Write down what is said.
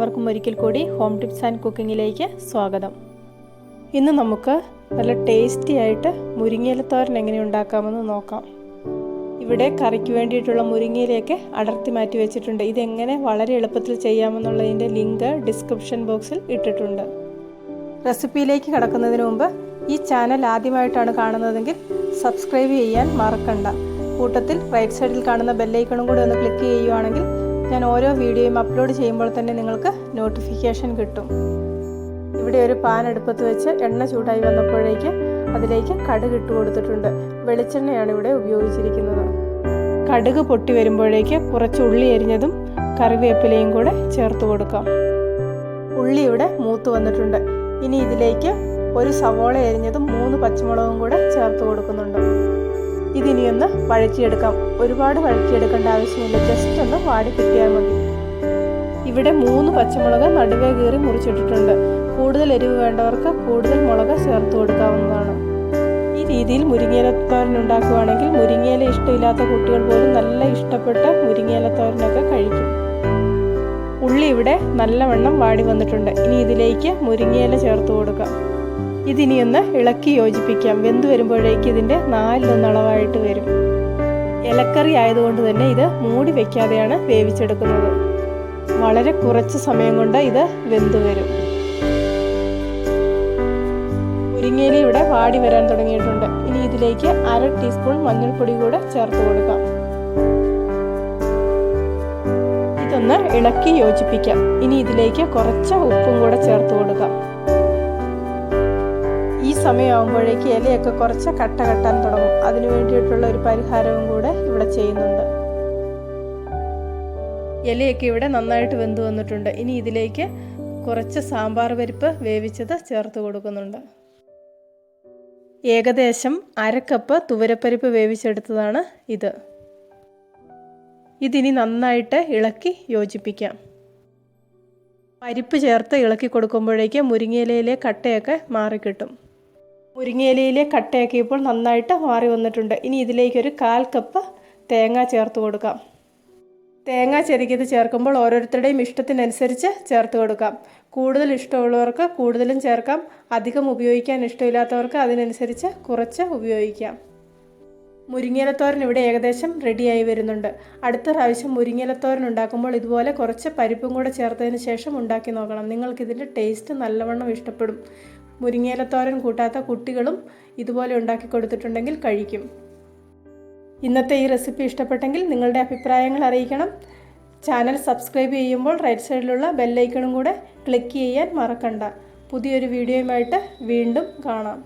എല്ലാവർക്കും ഒരിക്കൽ കൂടി ഹോം ടിപ്സ് ആൻഡ് കുക്കിങ്ങിലേക്ക് സ്വാഗതം. ഇന്ന് നമുക്ക് നല്ല ടേസ്റ്റി ആയിട്ട് മുരിങ്ങയിലത്തോരൻ എങ്ങനെ ഉണ്ടാക്കാമെന്ന് നോക്കാം. ഇവിടെ കറിക്ക് വേണ്ടിയിട്ടുള്ള മുരിങ്ങയിലയൊക്കെ അടർത്തി മാറ്റി വെച്ചിട്ടുണ്ട്. ഇതെങ്ങനെ വളരെ എളുപ്പത്തിൽ ചെയ്യാമെന്നുള്ളതിൻ്റെ ലിങ്ക് ഡിസ്ക്രിപ്ഷൻ ബോക്സിൽ ഇട്ടിട്ടുണ്ട്. റെസിപ്പിയിലേക്ക് കടക്കുന്നതിന് മുമ്പ് ഈ ചാനൽ ആദ്യമായിട്ടാണ് കാണുന്നതെങ്കിൽ സബ്സ്ക്രൈബ് ചെയ്യാൻ മറക്കണ്ട. കൂട്ടത്തിൽ റൈറ്റ് സൈഡിൽ കാണുന്ന ബെല്ലൈക്കണും കൂടി ഒന്ന് ക്ലിക്ക് ചെയ്യുകയാണെങ്കിൽ ഞാൻ ഓരോ വീഡിയോയും അപ്ലോഡ് ചെയ്യുമ്പോൾ തന്നെ നിങ്ങൾക്ക് നോട്ടിഫിക്കേഷൻ കിട്ടും. ഇവിടെ ഒരു പാൻ അടുപ്പത്ത് വെച്ച് എണ്ണ ചൂടായി വന്നപ്പോഴേക്ക് അതിലേക്ക് കടുക് ഇട്ട് കൊടുത്തിട്ടുണ്ട്. വെളിച്ചെണ്ണയാണ് ഇവിടെ ഉപയോഗിച്ചിരിക്കുന്നത്. കടുക് പൊട്ടി വരുമ്പോഴേക്ക് കുറച്ച് ഉള്ളി അരിഞ്ഞതും കറിവേപ്പിലയും കൂടെ ചേർത്ത് കൊടുക്കാം. ഉള്ളി ഇവിടെ മൂത്ത് വന്നിട്ടുണ്ട്. ഇനി ഇതിലേക്ക് ഒരു സവോള അരിഞ്ഞതും 3 പച്ചമുളകും കൂടെ ചേർത്ത് കൊടുക്കുന്നുണ്ട്. ഇതിനിയൊന്ന് വഴറ്റിയെടുക്കാം. ഒരുപാട് വഴറ്റിയെടുക്കേണ്ട ആവശ്യമില്ല, ജസ്റ്റ് ഒന്ന് വാടി കിട്ടിയാൽ മതി. ഇവിടെ 3 പച്ചമുളക് നടുവേ കീറി മുറിച്ചിട്ടിട്ടുണ്ട്. കൂടുതൽ എരിവ് വേണ്ടവർക്ക് കൂടുതൽ മുളക് ചേർത്ത് കൊടുക്കാവുന്നതാണ്. ഈ രീതിയിൽ മുരിങ്ങയിലത്തോരൻ ഉണ്ടാക്കുകയാണെങ്കിൽ മുരിങ്ങയില ഇഷ്ടമില്ലാത്ത കുട്ടികൾ പോലും നല്ല ഇഷ്ടപ്പെട്ട് മുരിങ്ങയിലത്തോരനൊക്കെ കഴിക്കും. ഉള്ളി ഇവിടെ നല്ലവണ്ണം വാടി വന്നിട്ടുണ്ട്. ഇനി ഇതിലേക്ക് മുരിങ്ങയില ചേർത്ത് കൊടുക്കാം. ഇതിനിയൊന്ന് ഇളക്കി യോജിപ്പിക്കാം. വെന്ത് വരുമ്പോഴേക്ക് ഇതിൻ്റെ 4 അളവായിട്ട് വരും. ഇലക്കറി ആയതുകൊണ്ട് തന്നെ ഇത് മൂടി വയ്ക്കാതെയാണ് വേവിച്ചെടുക്കുന്നത്. വളരെ കുറച്ച് സമയം കൊണ്ട് ഇത് വെന്ത് വരും. മുരിങ്ങയില ഇവിടെ വാടി വരാൻ തുടങ്ങിയിട്ടുണ്ട്. ഇനി ഇതിലേക്ക് 1/2 ടീസ്പൂൺ മഞ്ഞൾപ്പൊടി കൂടെ ചേർത്ത് കൊടുക്കാം. ഇതൊന്ന് ഇളക്കി യോജിപ്പിക്കാം. ഇനി ഇതിലേക്ക് കുറച്ച് ഉപ്പും കൂടെ ചേർത്ത് കൊടുക്കാം. ഈ സമയമാകുമ്പോഴേക്ക് ഇലയൊക്കെ കുറച്ച് കട്ട കെട്ടാൻ തുടങ്ങും. അതിനു വേണ്ടിയിട്ടുള്ള ഒരു പരിഹാരവും കൂടെ ഇവിടെ ചെയ്യുന്നുണ്ട്. ഇലയൊക്കെ ഇവിടെ നന്നായിട്ട് വെന്ത് വന്നിട്ടുണ്ട്. ഇനി ഇതിലേക്ക് കുറച്ച് സാമ്പാർ പരിപ്പ് വേവിച്ചത് ചേർത്ത് കൊടുക്കുന്നുണ്ട്. ഏകദേശം 1/2 കപ്പ് തുവരപ്പരിപ്പ് വേവിച്ചെടുത്തതാണ് ഇത്. ഇതിനി നന്നായിട്ട് ഇളക്കി യോജിപ്പിക്കാം. പരിപ്പ് ചേർത്ത് ഇളക്കി കൊടുക്കുമ്പോഴേക്ക് മുരിങ്ങയിലയിലെ കട്ടയൊക്കെ മാറിക്കിട്ടും. മുരിങ്ങയിലയിലെ കട്ടയൊക്കെ ഇപ്പോൾ നന്നായിട്ട് മാറി വന്നിട്ടുണ്ട്. ഇനി ഇതിലേക്കൊരു 1/4 കപ്പ് തേങ്ങ ചേർത്ത് കൊടുക്കാം. തേങ്ങ ചെരുകിയത് ചേർക്കുമ്പോൾ ഓരോരുത്തരുടെയും ഇഷ്ടത്തിനനുസരിച്ച് ചേർത്ത് കൊടുക്കാം. കൂടുതൽ ഇഷ്ടമുള്ളവർക്ക് കൂടുതലും ചേർക്കാം. അധികം ഉപയോഗിക്കാൻ ഇഷ്ടമില്ലാത്തവർക്ക് അതിനനുസരിച്ച് കുറച്ച് ഉപയോഗിക്കാം. മുരിങ്ങയിലത്തോരൻ ഇവിടെ ഏകദേശം റെഡിയായി വരുന്നുണ്ട്. അടുത്ത പ്രാവശ്യം മുരിങ്ങയിലത്തോരൻ ഉണ്ടാക്കുമ്പോൾ ഇതുപോലെ കുറച്ച് പരിപ്പും കൂടെ ചേർത്തതിന് ശേഷം ഉണ്ടാക്കി നോക്കണം. നിങ്ങൾക്കിതിൻ്റെ ടേസ്റ്റ് നല്ലവണ്ണം ഇഷ്ടപ്പെടും. മുരിങ്ങയിലത്തോരൻ കൂട്ടാത്ത കുട്ടികളും ഇതുപോലെ ഉണ്ടാക്കി കൊടുത്തിട്ടുണ്ടെങ്കിൽ കഴിക്കും. ഇന്നത്തെ ഈ റെസിപ്പി ഇഷ്ടപ്പെട്ടെങ്കിൽ നിങ്ങളുടെ അഭിപ്രായങ്ങൾ അറിയിക്കണം. ചാനൽ സബ്സ്ക്രൈബ് ചെയ്യുമ്പോൾ റൈറ്റ് സൈഡിലുള്ള ബെല്ലൈക്കണും കൂടെ ക്ലിക്ക് ചെയ്യാൻ മറക്കണ്ട. പുതിയൊരു വീഡിയോയുമായിട്ട് വീണ്ടും കാണാം.